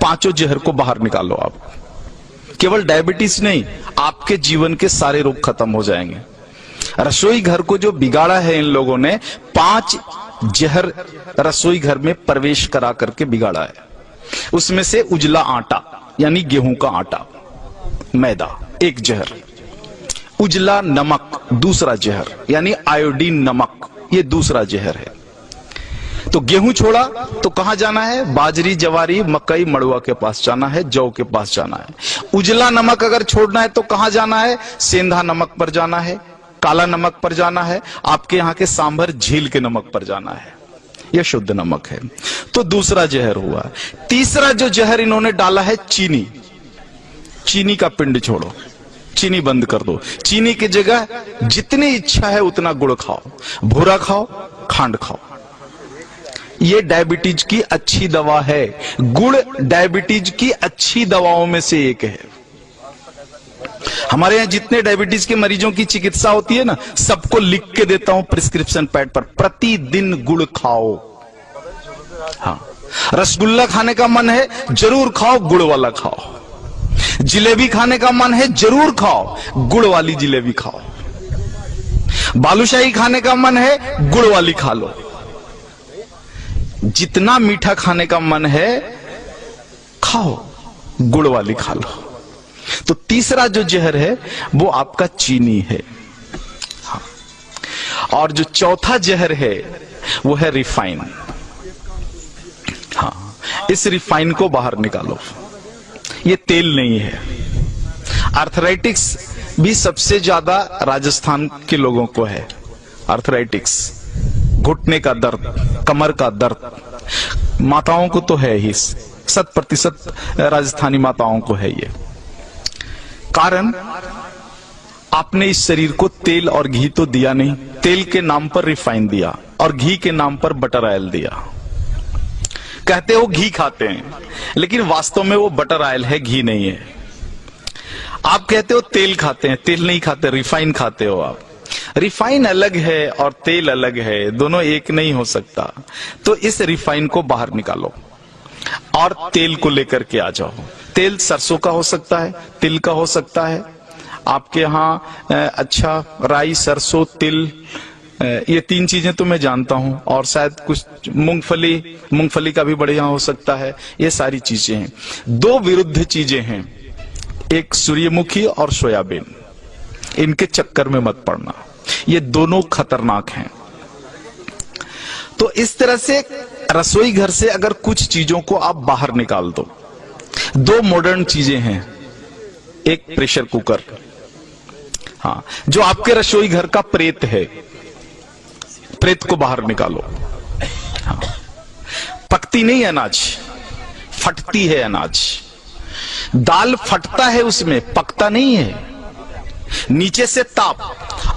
पांचों जहर को बाहर निकालो आप। केवल डायबिटीज नहीं, आपके जीवन के सारे रोग खत्म हो जाएंगे। रसोई घर को जो बिगाड़ा है इन लोगों ने, 5 जहर रसोई घर में प्रवेश करा करके बिगाड़ा है। उसमें से उजला आटा यानी गेहूं का आटा, मैदा एक जहर, उजला नमक दूसरा जहर यानी आयोडीन नमक, ये दूसरा जहर है। तो गेहूं छोड़ा तो कहां जाना है? बाजरी, जवारी, मकई, मड़ुआ के पास जाना है, जौ के पास जाना है। उजला नमक अगर छोड़ना है तो कहां जाना है? सेंधा नमक पर जाना है, काला नमक पर जाना है, आपके यहां के सांभर झील के नमक पर जाना है। यह शुद्ध नमक है। तो दूसरा जहर हुआ। तीसरा जो जहर इन्होंने डाला है चीनी। चीनी का पिंड छोड़ो, चीनी बंद कर दो। चीनी की जगह जितनी इच्छा है उतना गुड़ खाओ, भूरा खाओ, खांड खाओ। ये डायबिटीज की अच्छी दवा है। गुड़ डायबिटीज की अच्छी दवाओं में से एक है। हमारे यहां जितने डायबिटीज के मरीजों की चिकित्सा होती है ना, सबको लिख के देता हूं प्रिस्क्रिप्शन पैड पर, प्रतिदिन गुड़ खाओ। हाँ, रसगुल्ला खाने का मन है, जरूर खाओ, गुड़ वाला खाओ। जिलेबी खाने का मन है, जरूर खाओ, गुड़ वाली जिलेबी खाओ। बालूशाही खाने का मन है, गुड़ वाली खा लो। जितना मीठा खाने का मन है खाओ, गुड़ वाली खा लो। तो तीसरा जो जहर है वो आपका चीनी है। हाँ। और जो चौथा जहर है वो है रिफाइन। हाँ, इस रिफाइन को बाहर निकालो। ये तेल नहीं है। आर्थराइटिक्स भी सबसे ज्यादा राजस्थान के लोगों को है। आर्थराइटिक्स, घुटने का दर्द, कमर का दर्द, माताओं को तो है ही, 100% राजस्थानी माताओं को है ये। कारण आपने इस शरीर को तेल और घी तो दिया नहीं, तेल के नाम पर रिफाइन दिया और घी के नाम पर बटर ऑयल दिया। कहते हो घी खाते हैं, लेकिन वास्तव में वो बटर ऑयल है, घी नहीं है। आप कहते हो तेल खाते हैं, तेल नहीं खाते, रिफाइन खाते हो आप। रिफाइन अलग है और तेल अलग है, दोनों एक नहीं हो सकता। तो इस रिफाइन को बाहर निकालो और तेल को लेकर के आ जाओ। तेल सरसों का हो सकता है, तिल का हो सकता है, आपके यहाँ अच्छा राई, सरसों, तिल, ये 3 चीजें तो मैं जानता हूं, और शायद कुछ मूंगफली का भी बढ़िया हो सकता है। ये सारी चीजें हैं। 2 विरुद्ध चीजें हैं, एक सूर्यमुखी और सोयाबीन। इनके चक्कर में मत पड़ना, ये दोनों खतरनाक हैं। तो इस तरह से रसोई घर से अगर कुछ चीजों को आप बाहर निकाल दो। 2 मॉडर्न चीजें हैं, एक प्रेशर कुकर, हाँ, जो आपके रसोई घर का प्रेत है, प्रेत को बाहर निकालो। हाँ, पकती नहीं अनाज, फटती है अनाज। दाल फटता है, उसमें पकता नहीं है। नीचे से ताप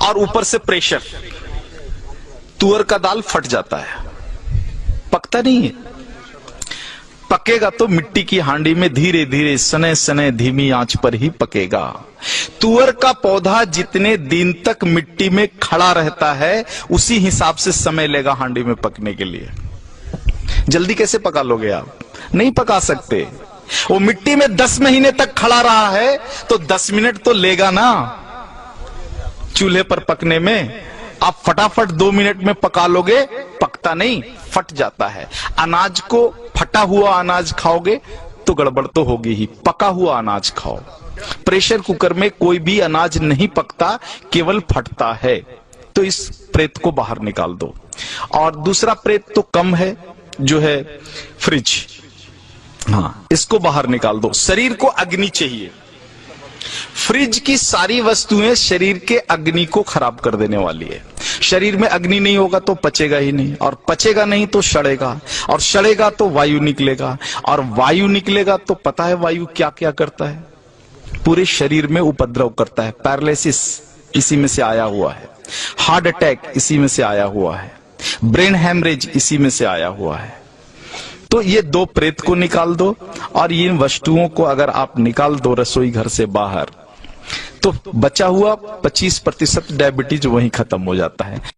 और ऊपर से प्रेशर, तुअर का दाल फट जाता है, पकता नहीं है। पकेगा तो मिट्टी की हांडी में धीरे धीरे, सने सने, धीमी आंच पर ही पकेगा। तुअर का पौधा जितने दिन तक मिट्टी में खड़ा रहता है, उसी हिसाब से समय लेगा हांडी में पकने के लिए। जल्दी कैसे पका लोगे आप? नहीं पका सकते। वो मिट्टी में 10 महीने तक खड़ा रहा है तो 10 मिनट तो लेगा ना चूल्हे पर पकने में। आप फटाफट 2 मिनट में पका लोगे, पकता नहीं, फट जाता है। अनाज को, फटा हुआ अनाज खाओगे तो गड़बड़ तो होगी ही, पका हुआ अनाज खाओ। प्रेशर कुकर में कोई भी अनाज नहीं पकता, केवल फटता है। तो इस प्रेत को बाहर निकाल दो। और दूसरा प्रेत तो कम है, जो है फ्रिज, हाँ, इसको बाहर निकाल दो। शरीर को अग्नि चाहिए। फ्रिज की सारी वस्तुएं शरीर के अग्नि को खराब कर देने वाली है। शरीर में अग्नि नहीं होगा तो पचेगा ही नहीं, और पचेगा नहीं तो सड़ेगा, और सड़ेगा तो वायु निकलेगा, और वायु निकलेगा तो पता है वायु क्या क्या करता है? पूरे शरीर में उपद्रव करता है। पैरालिसिस इसी में से आया हुआ है, हार्ट अटैक इसी में से आया हुआ है, ब्रेन हैमरेज इसी में से आया हुआ है। तो ये 2 प्रेत को निकाल दो, और इन वस्तुओं को अगर आप निकाल दो रसोई घर से बाहर, तो बचा हुआ 25% डायबिटीज वहीं खत्म हो जाता है।